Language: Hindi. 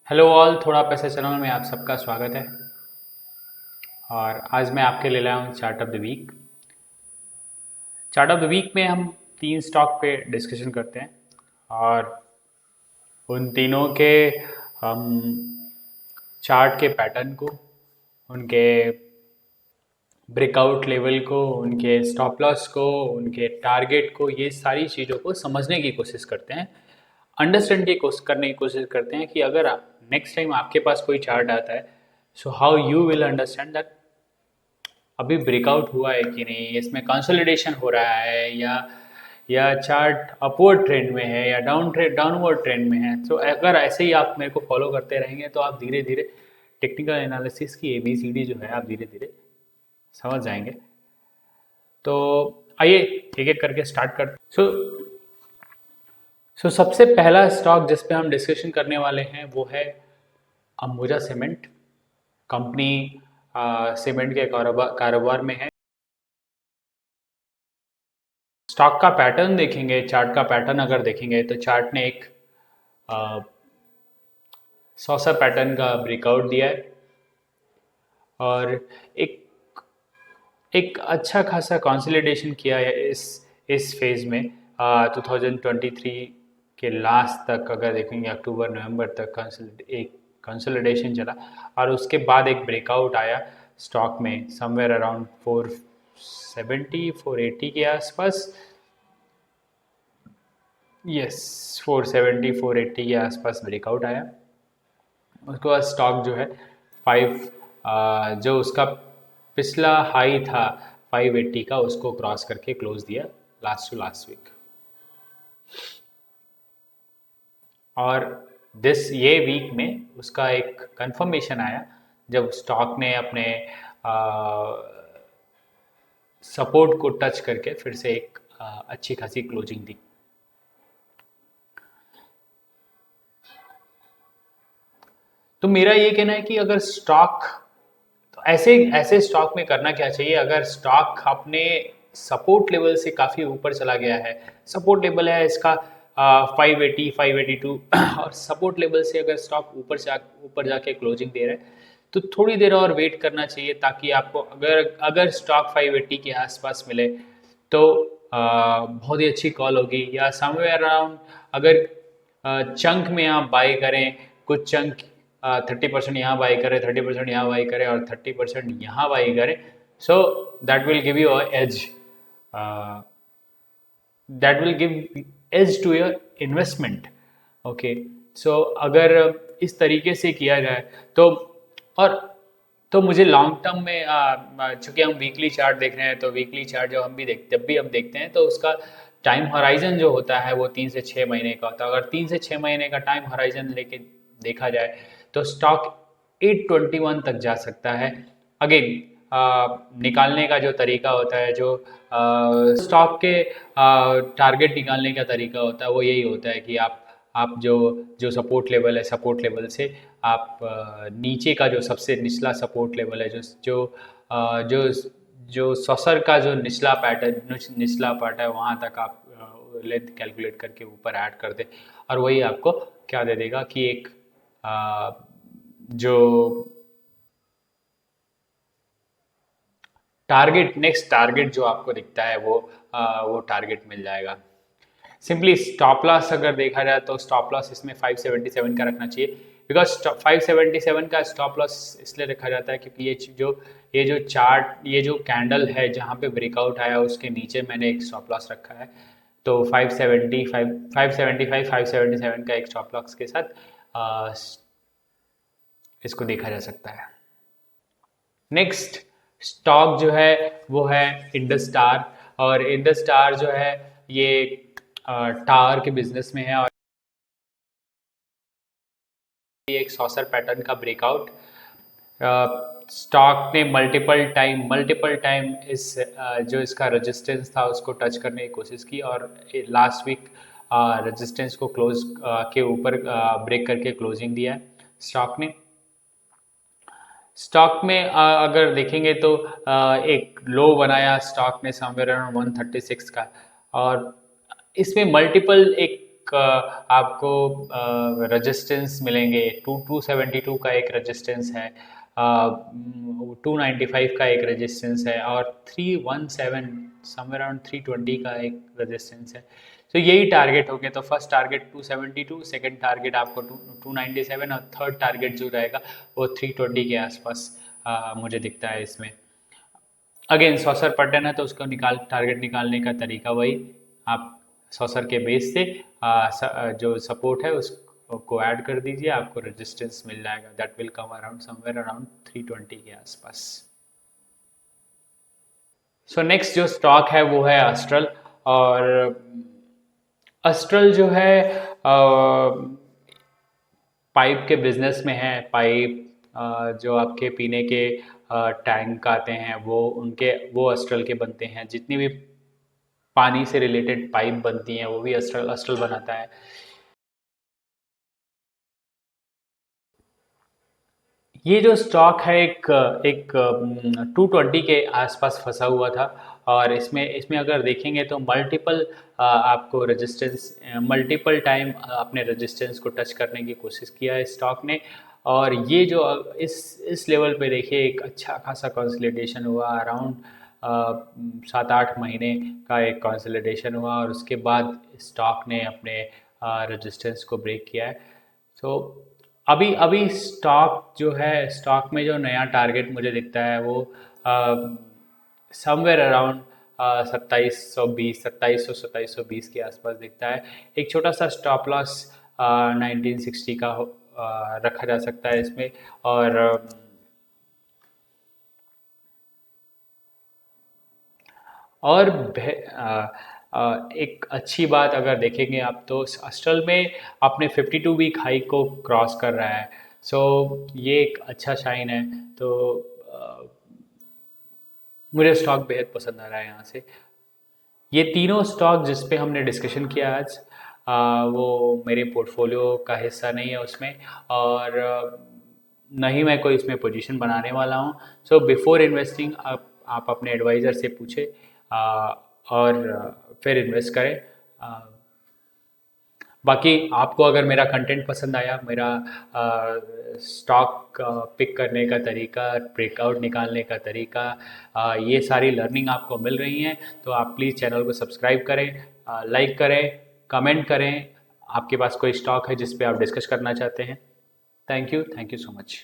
हेलो ऑल, थोड़ा पैसा चैनल में आप सबका स्वागत है। और आज मैं आपके लिए लाया हूँ chart of the week. Chart of the week में हम 3 स्टॉक पे डिस्कशन करते हैं और उन तीनों के हम चार्ट के पैटर्न को, उनके ब्रेकआउट लेवल को, उनके स्टॉप लॉस को, उनके टारगेट को, ये सारी चीज़ों को समझने की कोशिश करते हैं, अंडरस्टैंड की कोशिश करने की कोशिश करते हैं कि अगर नेक्स्ट टाइम आपके पास कोई चार्ट आता है, so how you will understand that अभी ब्रेकआउट हुआ है कि नहीं, इसमें कंसोलिडेशन हो रहा है या चार्ट अपवर्ड ट्रेंड में है या डाउनवर्ड ट्रेंड में है। तो अगर ऐसे ही आप मेरे को फॉलो करते रहेंगे तो आप धीरे धीरे टेक्निकल एनालिसिस की ABCD जो है आप धीरे धीरे समझ जाएंगे। तो आइए एक एक करके स्टार्ट करते। सो सबसे पहला स्टॉक जिस पे हम डिस्कशन करने वाले हैं वो है अंबुजा सीमेंट कंपनी। सीमेंट के कारोबार में है। स्टॉक का पैटर्न देखेंगे, चार्ट का पैटर्न अगर देखेंगे तो चार्ट ने एक सौसा पैटर्न का ब्रेकआउट दिया है और एक एक अच्छा खासा कंसोलिडेशन किया है इस फेज में। 2023 के लास्ट तक अगर देखेंगे, अक्टूबर नवंबर तक एक कंसोलिडेशन चला और उसके बाद एक ब्रेकआउट आया स्टॉक में समवेयर अराउंड 470 480 के आसपास। यस, 470 480 के आसपास ब्रेकआउट आया। उसके बाद स्टॉक जो है 5 जो उसका पिछला हाई था 580 का, उसको क्रॉस करके क्लोज दिया लास्ट टू लास्ट वीक। और ये वीक में उसका एक कंफर्मेशन आया जब स्टॉक ने अपने सपोर्ट को टच करके फिर से एक अच्छी खासी क्लोजिंग दी। तो मेरा ये कहना है कि अगर स्टॉक, तो ऐसे ऐसे स्टॉक में करना क्या चाहिए, अगर स्टॉक अपने सपोर्ट लेवल से काफ़ी ऊपर चला गया है, सपोर्ट लेवल है इसका 580 582 और सपोर्ट लेवल से अगर स्टॉक ऊपर जाके क्लोजिंग दे रहा है तो थोड़ी देर और वेट करना चाहिए, ताकि आपको अगर अगर स्टॉक 580 के आसपास मिले तो बहुत ही अच्छी कॉल होगी। या समवेयर अराउंड अगर चंक में आप बाई करें, कुछ चंक 30% यहाँ बाई करें, 30% यहाँ बाई करें और 30% यहाँ बाई करें, so that will give you edge, that will give edge to your investment. Okay, so अगर इस तरीके से किया जाए तो, और तो मुझे लॉन्ग टर्म में, चूंकि हम वीकली चार्ट देख रहे हैं, तो वीकली चार्ट जब भी हम देखते हैं तो उसका टाइम हराइजन जो होता है वो 3 से 6 महीने का होता है। अगर 3 से 6 महीने का टाइम हराइजन लेके देखा जाए तो स्टॉक 821 तक जा सकता है। अगेन निकालने का जो तरीका होता है, जो स्टॉक के टारगेट निकालने का तरीका होता है, वो यही होता है कि आप जो जो सपोर्ट लेवल है, सपोर्ट लेवल से आप नीचे का जो सबसे निचला सपोर्ट लेवल है, जो जो सॉसर का जो निचला पार्ट है, वहाँ तक आप लेंथ कैलकुलेट करके ऊपर ऐड कर दे और वही आपको क्या दे देगा कि एक जो नेक्स्ट टारगेट जो आपको दिखता है वो टारगेट मिल जाएगा। सिंपली स्टॉप लॉस अगर देखा जाए तो स्टॉप लॉस इसमें 577 का रखना चाहिए, बिकॉज 577 का स्टॉप लॉस इसलिए रखा जाता है क्योंकि ये जो कैंडल है जहाँ पे ब्रेकआउट आया उसके नीचे मैंने एक स्टॉप लॉस रखा है। तो 577 का एक स्टॉप लॉस के साथ इसको देखा जा सकता है। नेक्स्ट स्टॉक जो है वो है इंडस स्टार, और इंडस स्टार जो है ये टावर के बिजनेस में है और ये एक सॉसर पैटर्न का ब्रेकआउट। स्टॉक ने मल्टीपल टाइम जो इसका रेजिस्टेंस था उसको टच करने की कोशिश की और लास्ट वीक रेजिस्टेंस को क्लोज के ऊपर ब्रेक करके क्लोजिंग दिया है स्टॉक ने। स्टॉक में अगर देखेंगे तो एक लो बनाया स्टॉक ने समवेयर अराउंड 136 का, और इसमें आपको रेजिस्टेंस मिलेंगे। 272 का एक रेजिस्टेंस है, 295 का एक रेजिस्टेंस है, और 317 समवेयर अराउंड 320 का एक रेजिस्टेंस है। तो यही टारगेट हो गया। तो फर्स्ट टारगेट 272, सेकंड टारगेट आपको 297, और थर्ड टारगेट जो रहेगा वो 320 के आसपास मुझे दिखता है इसमें। अगेन सॉसर पैटर्न है तो उसको टारगेट निकालने का तरीका वही, आप सॉसर के बेस से जो सपोर्ट है उसको ऐड कर दीजिए, आपको रेजिस्टेंस मिल जाएगा। That will come around somewhere around 320 के आसपास। सो नेक्स्ट जो स्टॉक है वो है अस्ट्रल। और अस्ट्रल जो है पाइप के बिजनेस में है। पाइप जो आपके पीने के टैंक आते हैं वो अस्ट्रल के बनते हैं। जितनी भी पानी से रिलेटेड पाइप बनती हैं वो भी अस्ट्रल अस्ट्रल बनाता है। ये जो स्टॉक है एक एक 220 के आसपास फंसा हुआ था, और इसमें इसमें अगर देखेंगे तो मल्टीपल आपको रेजिस्टेंस, मल्टीपल टाइम अपने रेजिस्टेंस को टच करने की कोशिश किया है स्टॉक ने। और ये जो इस लेवल पे देखिए एक अच्छा खासा कंसोलिडेशन हुआ, अराउंड 7-8 महीने का एक कंसोलिडेशन हुआ, और उसके बाद स्टॉक ने अपने रेजिस्टेंस को ब्रेक किया है। तो अभी अभी स्टॉक जो है, स्टॉक में जो नया टारगेट मुझे दिखता है वो समवेयर अराउंड 2720 के आसपास दिखता है। एक छोटा सा स्टॉप लॉस 1960 का रखा जा सकता है इसमें। और और एक अच्छी बात अगर देखेंगे आप तो अस्ट्रल में अपने 52 वीक हाई को क्रॉस कर रहा है। सो ये एक अच्छा साइन है। तो अ, मुझे स्टॉक बेहद पसंद आ रहा है यहाँ से। ये तीनों स्टॉक जिस पे हमने डिस्कशन किया आज, वो मेरे पोर्टफोलियो का हिस्सा नहीं है उसमें, और न ही मैं कोई इसमें पोजीशन बनाने वाला हूँ। सो बिफोर इन्वेस्टिंग आप अपने एडवाइज़र से पूछें, और फिर इन्वेस्ट करें। अ, बाकी आपको अगर मेरा कंटेंट पसंद आया, मेरा स्टॉक पिक करने का तरीका, ब्रेकआउट निकालने का तरीका, ये सारी लर्निंग आपको मिल रही हैं, तो आप प्लीज़ चैनल को सब्सक्राइब करें, लाइक करें, कमेंट करें। आपके पास कोई स्टॉक है जिस पे आप डिस्कस करना चाहते हैं। Thank you so much.